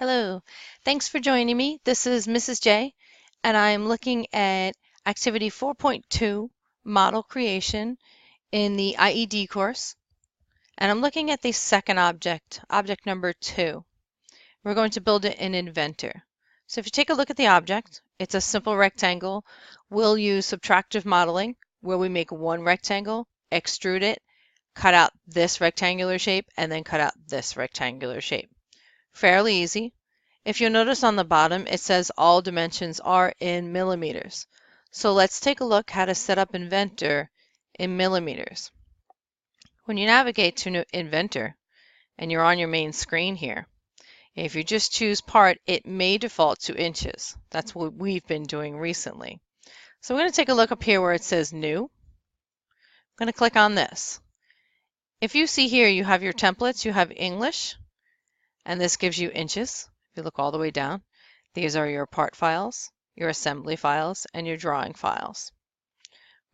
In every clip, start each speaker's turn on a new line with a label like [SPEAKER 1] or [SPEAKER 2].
[SPEAKER 1] Hello, thanks for joining me. This is Mrs. J, and I'm looking at Activity 4.2, Model Creation in the IED course. And I'm looking at the second object, object number 2. We're going to build it in Inventor. So if you take a look at the object, it's a simple rectangle. We'll use subtractive modeling, where we make one rectangle, extrude it, cut out this rectangular shape, and then cut out this rectangular shape. Fairly easy. If you'll notice on the bottom, it says all dimensions are in millimeters. So let's take a look how to set up Inventor in millimeters. When you navigate to Inventor and you're on your main screen here, if you just choose part, it may default to inches. That's what we've been doing recently. So we're going to take a look up here where it says New. I'm going to click on this. If you see here, you have your templates, you have English, and this gives you inches. If you look all the way down, these are your part files, your assembly files, and your drawing files.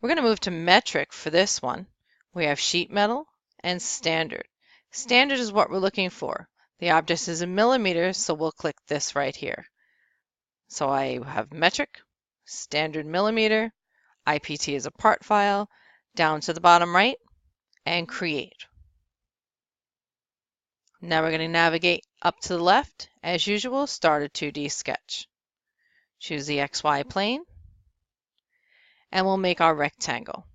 [SPEAKER 1] We're going to move to metric for this one. We have sheet metal and standard. Standard is what we're looking for. The object is in millimeters, so we'll click this right here. So I have metric, standard millimeter, IPT is a part file, down to the bottom right, and create. Now we're going to navigate up to the left. As usual, start a 2D sketch. Choose the XY plane, and we'll make our rectangle.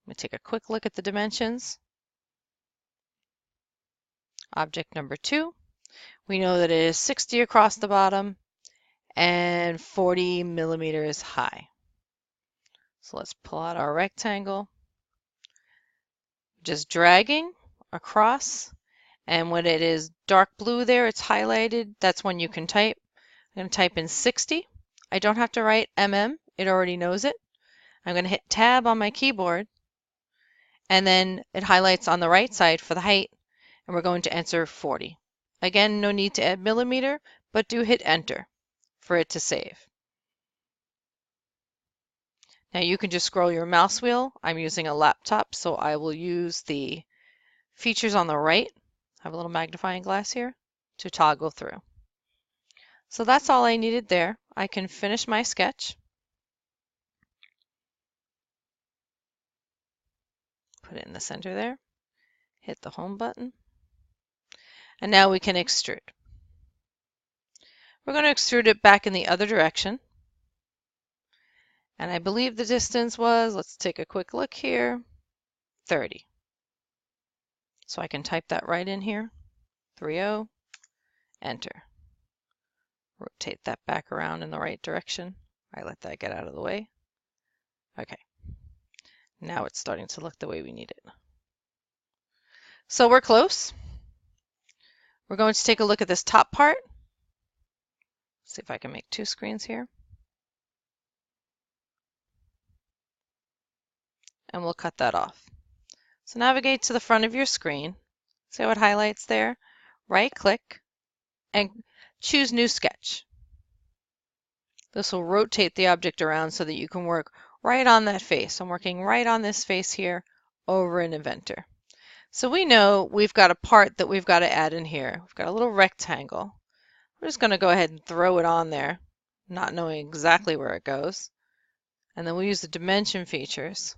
[SPEAKER 1] Let me take a quick look at the dimensions. Object number 2, we know that it is 60 across the bottom and 40 millimeters high. So let's pull out our rectangle. Just dragging across. And when it is dark blue there, it's highlighted. That's when you can type. I'm going to type in 60. I don't have to write mm. It already knows it. I'm going to hit Tab on my keyboard. And then it highlights on the right side for the height. And we're going to enter 40. Again, no need to add millimeter, but do hit Enter for it to save. Now you can just scroll your mouse wheel. I'm using a laptop, so I will use the features on the right. I have a little magnifying glass here to toggle through. So that's all I needed there. I can finish my sketch. Put it in the center there. Hit the home button. And now we can extrude. We're going to extrude it back in the other direction. And I believe the distance was, let's take a quick look here, 30. So I can type that right in here, 30, enter. Rotate that back around in the right direction. I let that get out of the way. Okay. Now it's starting to look the way we need it. So we're close. We're going to take a look at this top part. See if I can make 2 screens here. And we'll cut that off. So navigate to the front of your screen. See how it highlights there? Right click and choose New Sketch. This will rotate the object around so that you can work right on that face. I'm working right on this face here over in Inventor. So we know we've got a part that we've got to add in here. We've got a little rectangle. We're just going to go ahead and throw it on there, not knowing exactly where it goes. And then we'll use the dimension features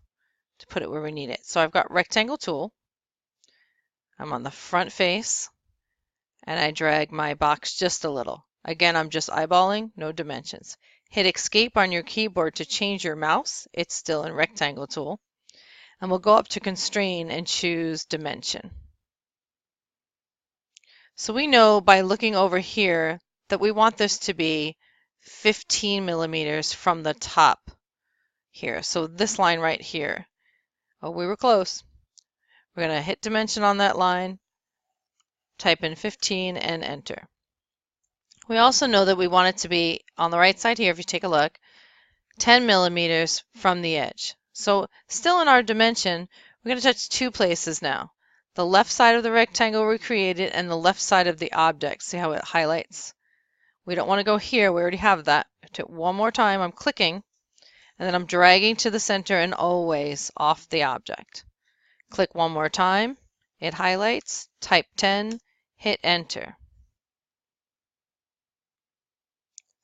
[SPEAKER 1] to put it where we need it. So I've got rectangle tool. I'm on the front face and I drag my box just a little. Again, I'm just eyeballing, no dimensions. Hit escape on your keyboard to change your mouse. It's still in rectangle tool. And we'll go up to constrain and choose dimension. So we know by looking over here that we want this to be 15 millimeters from the top here. So this line right here. Oh, we were close. We're going to hit dimension on that line, type in 15 and enter. We also know that we want it to be on the right side here, if you take a look, 10 millimeters from the edge. So still in our dimension, we're going to touch 2 places now. The left side of the rectangle we created and the left side of the object. See how it highlights? We don't want to go here. We already have that. One more time, I'm clicking, and then I'm dragging to the center and always off the object. Click one more time. It highlights. Type 10. Hit enter.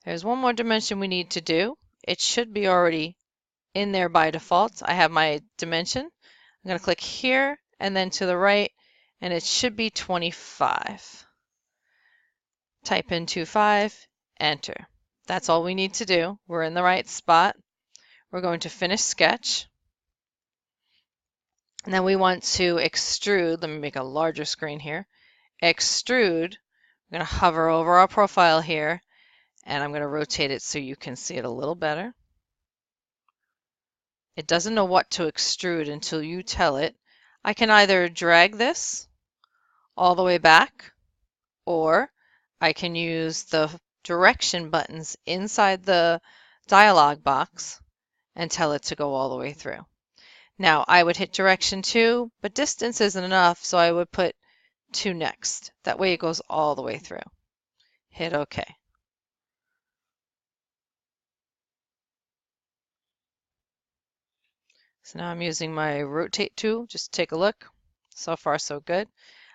[SPEAKER 1] There's one more dimension we need to do. It should be already in there by default. I have my dimension. I'm going to click here and then to the right, and it should be 25. Type in 25, enter. That's all we need to do. We're in the right spot. We're going to finish sketch. And then we want to extrude. Let me make a larger screen here. Extrude. I'm going to hover over our profile here, and I'm going to rotate it so you can see it a little better. It doesn't know what to extrude until you tell it. I can either drag this all the way back, or I can use the direction buttons inside the dialog box and tell it to go all the way through. Now, I would hit direction 2, but distance isn't enough, so I would put 2 next. That way it goes all the way through. Hit OK. So now I'm using my rotate tool. Just take a look. So far, so good.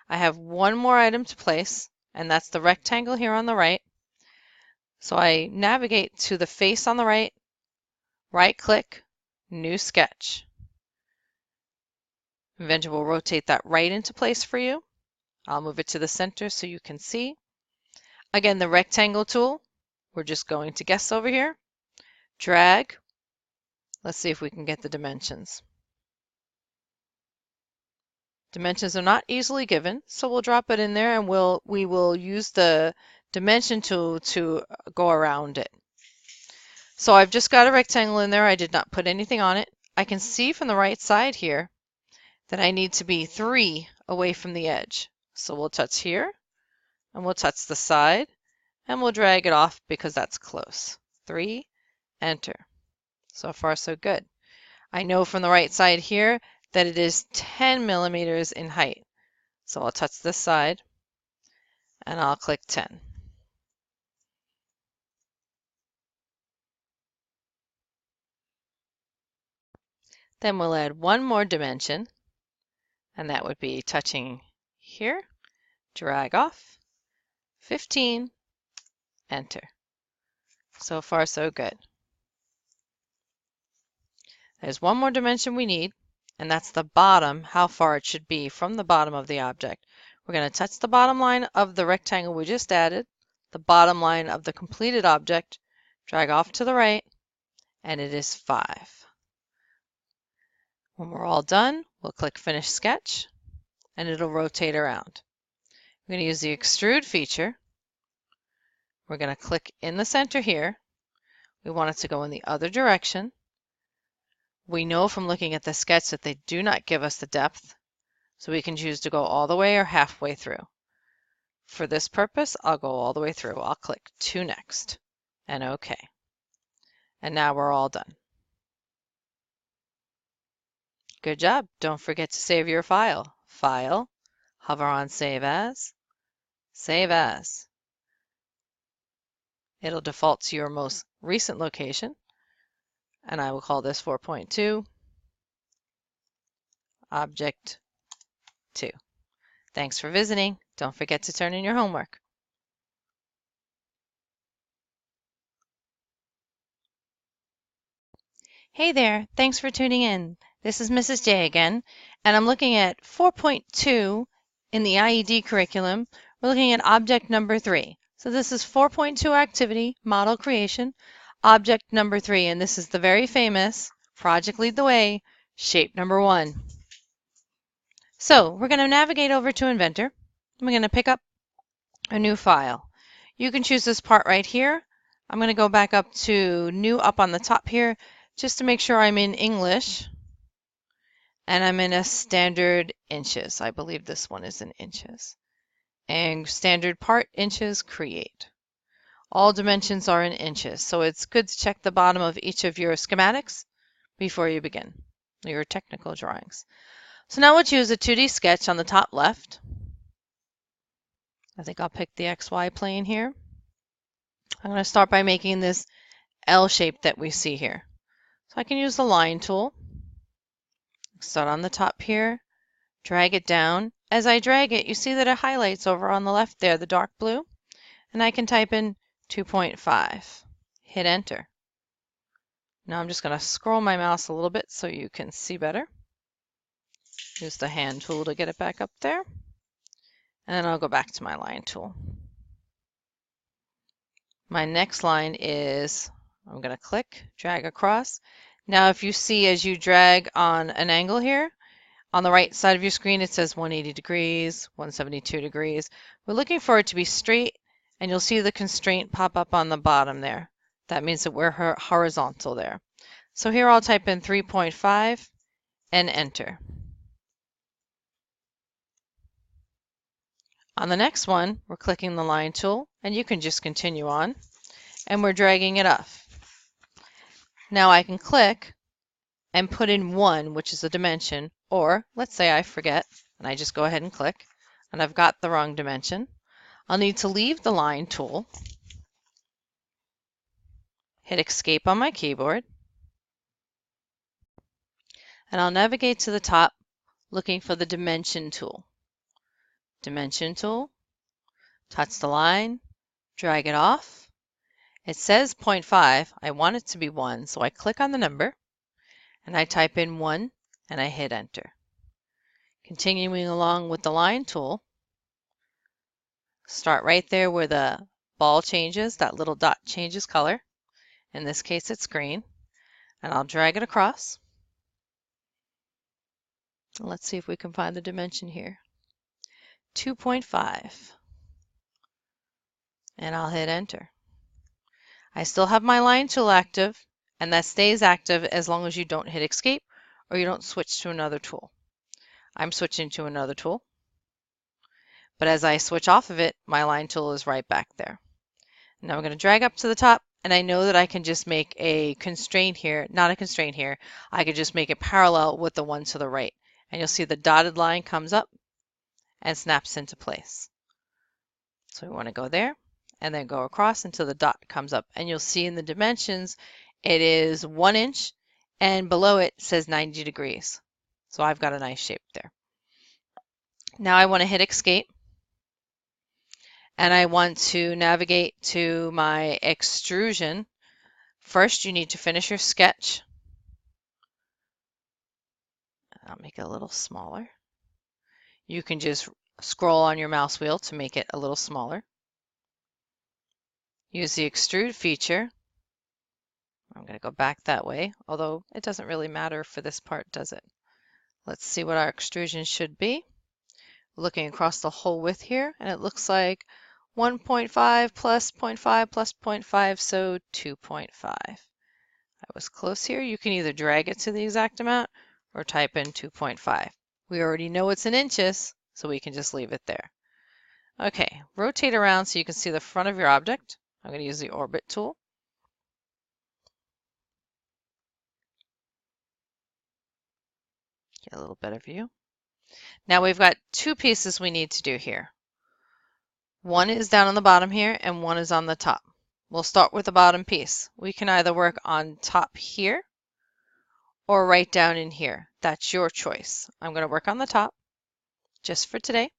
[SPEAKER 1] I have one more item to place, and that's the rectangle here on the right. So I navigate to the face on the right, right-click, New Sketch. Inventor will rotate that right into place for you. I'll move it to the center so you can see. Again, the rectangle tool, we're just going to guess over here. Drag. Let's see if we can get the dimensions. Dimensions are not easily given, so we'll drop it in there and we will use the dimension tool to go around it. So I've just got a rectangle in there. I did not put anything on it. I can see from the right side here that I need to be 3 away from the edge. So we'll touch here, and we'll touch the side, and we'll drag it off because that's close. 3, enter. So far, so good. I know from the right side here that it is 10 millimeters in height. So I'll touch this side, and I'll click 10. Then we'll add one more dimension, and that would be touching here, drag off, 15, enter. So far, so good. There's one more dimension we need, and that's the bottom, how far it should be from the bottom of the object. We're going to touch the bottom line of the rectangle we just added, the bottom line of the completed object, drag off to the right, and it is 5. When we're all done, we'll click Finish Sketch, and it'll rotate around. We're going to use the Extrude feature. We're going to click in the center here. We want it to go in the other direction. We know from looking at the sketch that they do not give us the depth, so we can choose to go all the way or halfway through. For this purpose, I'll go all the way through. I'll click 2 next, and OK. And now we're all done. Good job. Don't forget to save your file. File, hover on Save As, Save As. It'll default to your most recent location, and I will call this 4.2, Object 2. Thanks for visiting. Don't forget to turn in your homework. Hey there, thanks for tuning in. This is Mrs. J again, and I'm looking at 4.2 in the IED curriculum. We're looking at object number 3. So this is 4.2 activity, model creation, object number 3, and this is the very famous Project Lead the Way, shape number 1. So we're going to navigate over to Inventor. We're going to pick up a new file. You can choose this part right here. I'm going to go back up to New up on the top here just to make sure I'm in English. And I'm in a standard inches. I believe this one is in inches. And standard part, inches, create. All dimensions are in inches, so it's good to check the bottom of each of your schematics before you begin your technical drawings. So now we'll choose a 2D sketch on the top left. I think I'll pick the XY plane here. I'm going to start by making this L shape that we see here. So I can use the line tool. Start on the top here, drag it down. As I drag it, you see that it highlights over on the left there, the dark blue, and I can type in 2.5. hit enter. Now I'm just going to scroll my mouse a little bit so you can see better. Use the hand tool to get it back up there. And then I'll go back to my line tool. My next line is, I'm going to click, drag across. Now if you see as you drag on an angle here, on the right side of your screen it says 180 degrees, 172 degrees. We're looking for it to be straight, and you'll see the constraint pop up on the bottom there. That means that we're horizontal there. So here I'll type in 3.5 and enter. On the next one, we're clicking the line tool, and you can just continue on, and we're dragging it off. Now I can click and put in 1, which is a dimension, or let's say I forget, and I just go ahead and click, and I've got the wrong dimension. I'll need to leave the line tool, hit escape on my keyboard, and I'll navigate to the top looking for the dimension tool. Dimension tool, touch the line, drag it off. It says 0.5. I want it to be 1, so I click on the number and I type in 1 and I hit enter. Continuing along with the line tool, start right there where the ball changes, that little dot changes color. In this case it's green, and I'll drag it across. Let's see if we can find the dimension here. 2.5. And I'll hit enter. I still have my line tool active, and that stays active as long as you don't hit escape or you don't switch to another tool. I'm switching to another tool, but as I switch off of it, my line tool is right back there. Now I'm going to drag up to the top, and I know that I can just make a constraint here, not a constraint here, I could just make it parallel with the one to the right. And you'll see the dotted line comes up and snaps into place. So we want to go there and then go across until the dot comes up. And you'll see in the dimensions, it is 1 inch, and below it says 90 degrees. So I've got a nice shape there. Now I want to hit escape, and I want to navigate to my extrusion. First, you need to finish your sketch. I'll make it a little smaller. You can just scroll on your mouse wheel to make it a little smaller. Use the extrude feature. I'm going to go back that way, although it doesn't really matter for this part, does it? Let's see what our extrusion should be. Looking across the whole width here, and it looks like 1.5 plus 0.5 plus 0.5, so 2.5. I was close here. You can either drag it to the exact amount or type in 2.5. We already know it's in inches, so we can just leave it there. Okay, rotate around so you can see the front of your object. I'm going to use the orbit tool. Get a little better view. Now we've got 2 pieces we need to do here. One is down on the bottom here and one is on the top. We'll start with the bottom piece. We can either work on top here or right down in here. That's your choice. I'm going to work on the top just for today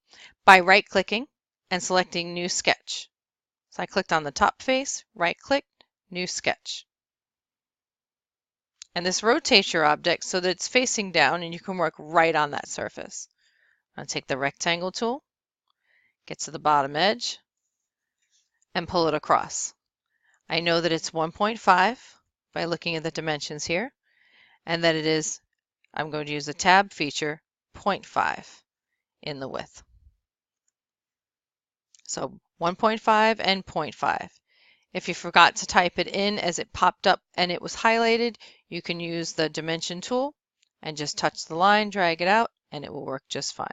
[SPEAKER 1] by right-clicking and selecting New Sketch. So I clicked on the top face, right-click, New Sketch. And this rotates your object so that it's facing down and you can work right on that surface. I'll take the rectangle tool, get to the bottom edge, and pull it across. I know that it's 1.5 by looking at the dimensions here, and that it is, I'm going to use the tab feature, 0.5 in the width. So 1.5 and 0.5. If you forgot to type it in as it popped up and it was highlighted, you can use the dimension tool and just touch the line, drag it out, and it will work just fine.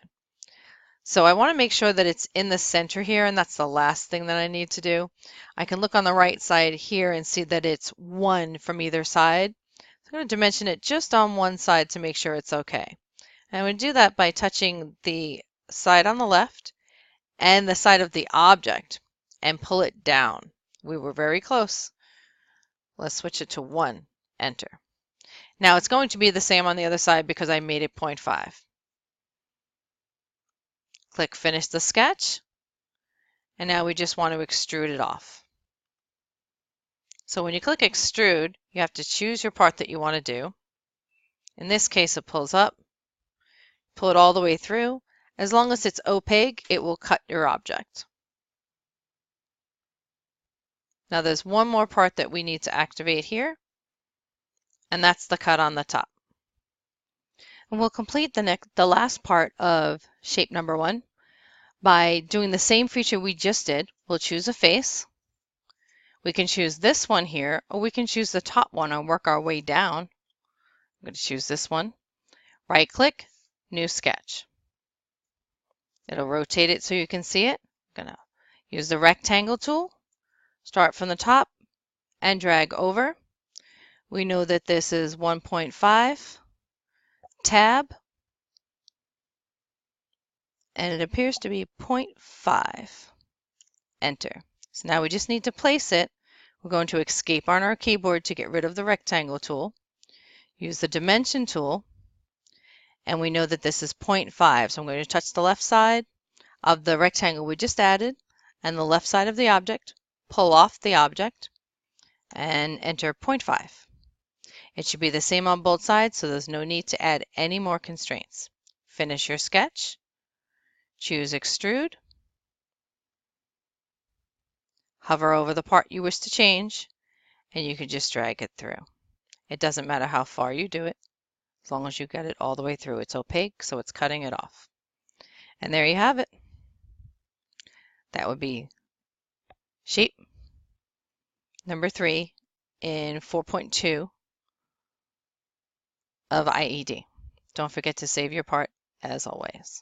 [SPEAKER 1] So I want to make sure that it's in the center here, and that's the last thing that I need to do. I can look on the right side here and see that it's 1 from either side. So I'm going to dimension it just on one side to make sure it's okay. And I'm going to do that by touching the side on the left and the side of the object and pull it down. We were very close. Let's switch it to 1, enter. Now it's going to be the same on the other side because I made it 0.5. Click Finish the Sketch, and now we just want to extrude it off. So when you click extrude, you have to choose your part that you want to do. In this case, it pulls up. Pull it all the way through. As long as it's opaque, it will cut your object. Now there's one more part that we need to activate here, and that's the cut on the top. And we'll complete the last part of shape number 1 by doing the same feature we just did. We'll choose a face. We can choose this one here, or we can choose the top one and work our way down. I'm going to choose this one. Right click, new sketch. It'll rotate it so you can see it. I'm going to use the rectangle tool, start from the top and drag over. We know that this is 1.5, tab, and it appears to be 0.5. Enter. So now we just need to place it. We're going to escape on our keyboard to get rid of the rectangle tool. Use the dimension tool, and we know that this is 0.5. So I'm going to touch the left side of the rectangle we just added and the left side of the object, pull off the object, and enter 0.5. It should be the same on both sides, so there's no need to add any more constraints. Finish your sketch, choose extrude, hover over the part you wish to change, and you can just drag it through. It doesn't matter how far you do it, as long as you get it all the way through. It's opaque, so it's cutting it off. And there you have it. That would be shape number 3 in 4.2 of IED. Don't forget to save your part as always.